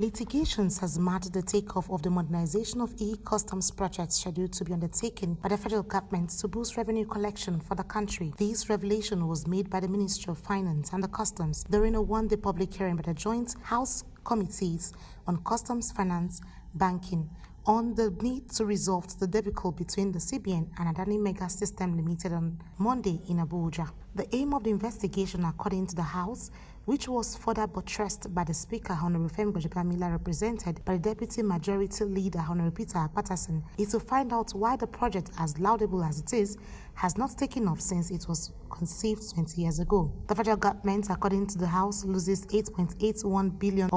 Litigations has marred the takeoff of the modernization of e-customs projects scheduled to be undertaken by the federal government to boost revenue collection for the country. This revelation was made by the Ministry of Finance and the Customs during a one-day public hearing by the Joint House Committees on Customs, Finance, Banking on the need to resolve the debacle between the CBN and Adani Mega System Limited on Monday in Abuja. The aim of the investigation, according to the House, which was further buttressed by the Speaker, Honorable Femi Gbajebamila, represented by the Deputy Majority Leader, Honorable Peter Patterson, is to find out why the project, as laudable as it is, has not taken off since it was conceived 20 years ago. The federal government, according to the House, loses $8.81 billion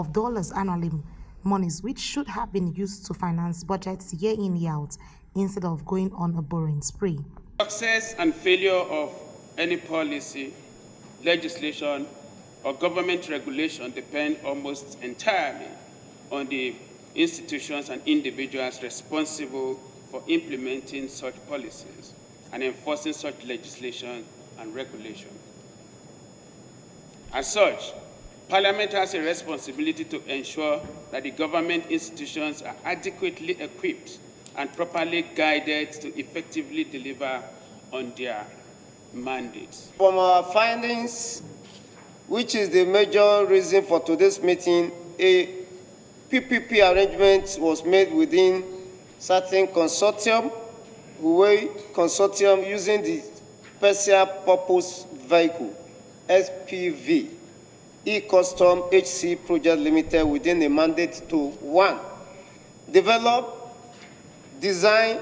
annually, monies which should have been used to finance budgets year in, year out, instead of going on a borrowing spree. Success and failure of any policy, legislation, or government regulation depend almost entirely on the institutions and individuals responsible for implementing such policies and enforcing such legislation and regulation. As such, Parliament has a responsibility to ensure that the government institutions are adequately equipped and properly guided to effectively deliver on their mandates. From our findings, which is the major reason for today's meeting, a PPP arrangement was made within certain consortium, using the Special Purpose Vehicle, SPV, E-Custom HC Project Limited within a mandate to 1. Develop, design,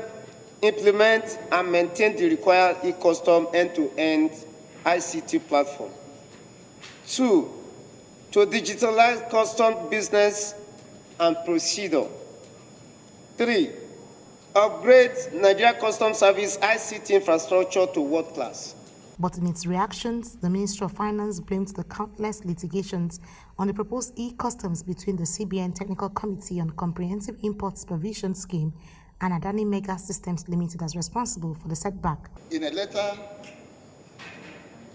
implement, and maintain the required e-custom end-to-end ICT platform. 2. To digitalize custom business and procedure. 3. Upgrade Nigeria Customs Service ICT infrastructure to world class. But in its reactions, the Ministry of Finance blamed the countless litigations on the proposed e-customs between the CBN Technical Committee on Comprehensive Import Supervision Scheme and Adani Mega Systems Limited as responsible for the setback. In a letter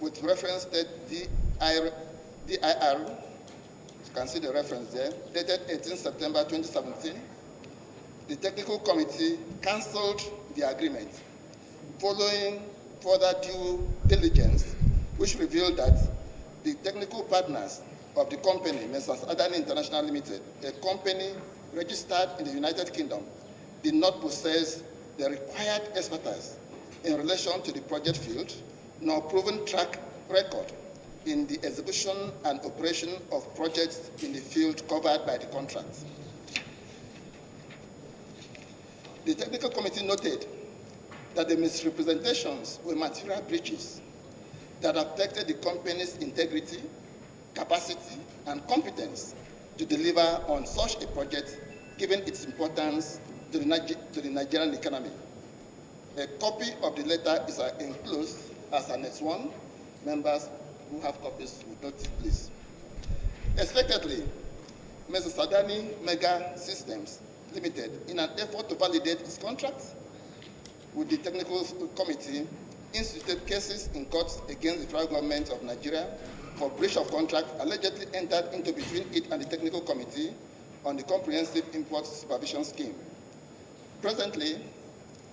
with reference to DIR, you can see the reference there, dated 18 September 2017, the Technical Committee cancelled the agreement following further due diligence, which revealed that the technical partners of the company, Messrs. Adani International Limited, a company registered in the United Kingdom, did not possess the required expertise in relation to the project field, nor proven track record in the execution and operation of projects in the field covered by the contract. The Technical Committee noted that the misrepresentations were material breaches that affected the company's integrity, capacity, and competence to deliver on such a project, given its importance to the Nigerian economy. A copy of the letter is enclosed as Annex 1. Members who have copies would note, please. Expectedly, Mrs. Adani Mega Systems Limited, in an effort to validate its contract with the Technical Committee, instituted cases in courts against the federal government of Nigeria for breach of contract allegedly entered into between it and the Technical Committee on the Comprehensive Import Supervision Scheme. Presently,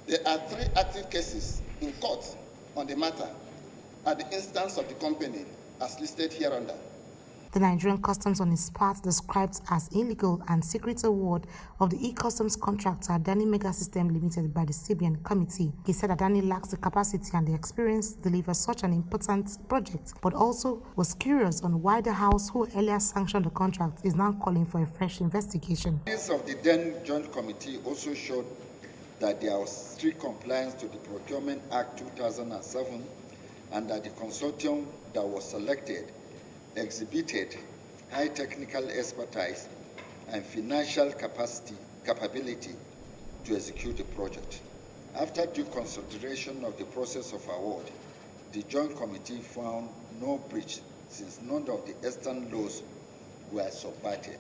there are 3 active cases in court on the matter at the instance of the company, as listed hereunder. The Nigerian Customs, on its part, described as illegal and secret award of the e-customs contract to Adani Mega System Limited by the CBN Committee. He said Adani lacks the capacity and the experience to deliver such an important project, but also was curious on why the House, who earlier sanctioned the contract, is now calling for a fresh investigation. The case of the then Joint Committee also showed that there was strict compliance to the Procurement Act 2007 and that the consortium that was selected exhibited high technical expertise and financial capability to execute the project. After due consideration of the process of award, the Joint Committee found no breach since none of the extant laws were subverted.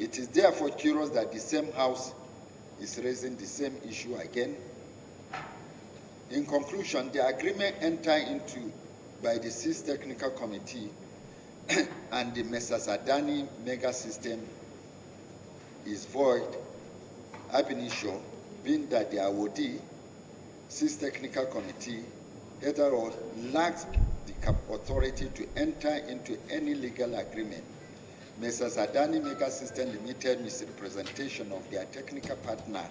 It is therefore curious that the same House is raising the same issue again. In conclusion, the agreement entered into by the 6th Technical Committee and the Messrs. Adani Mega System is void ab initio, being that the awardee, SIS Technical Committee, either lacks the authority to enter into any legal agreement. Mrs. Adani Mega System Limited misrepresentation of their technical partner.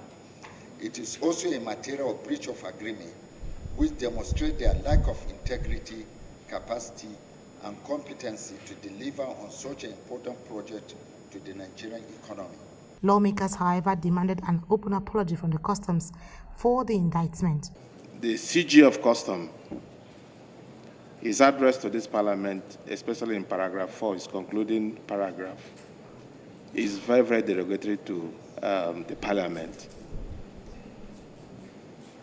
It is also a matter of breach of agreement, which demonstrates their lack of integrity, capacity, and competency to deliver on such an important project to the Nigerian economy. Lawmakers, however, demanded an open apology from the customs for the indictment. The CG of Custom, his address to this parliament, especially in paragraph 4, his concluding paragraph, is very, very derogatory to the parliament.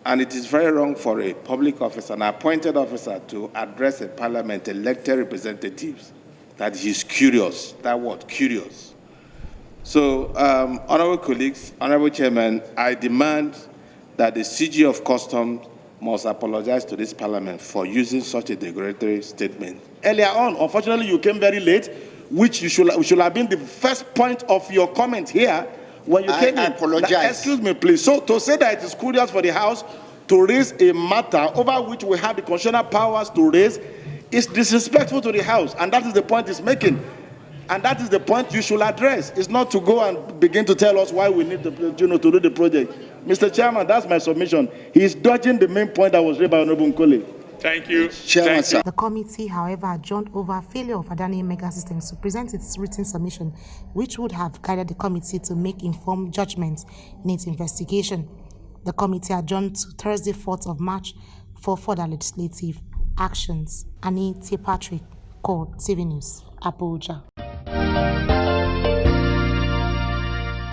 And it is very wrong for a public officer, an appointed officer, to address a parliament, elected representatives, that he's curious. That word, curious. So, honorable colleagues, honorable chairman, I demand that the CG of Customs must apologize to this parliament for using such a derogatory statement. Earlier on, unfortunately, you came very late, which should have been the first point of your comment here when you came in. I apologize. Excuse me, please. So, to say that it is curious for the House to raise a matter over which we have the constitutional powers to raise is disrespectful to the House, and that is the point it's making. And that is the point you should address. It's not to go and begin to tell us why we need to do the project. Mr. Chairman, that's my submission. He is dodging the main point that was raised by Honorable Nkole. Thank you. Chairman, sir. The committee, however, adjourned over failure of Adani Mega Systems to present its written submission, which would have guided the committee to make informed judgments in its investigation. The committee adjourned to Thursday, 4th of March for further legislative actions. Annie T. Patrick, Court TV News, Abuja.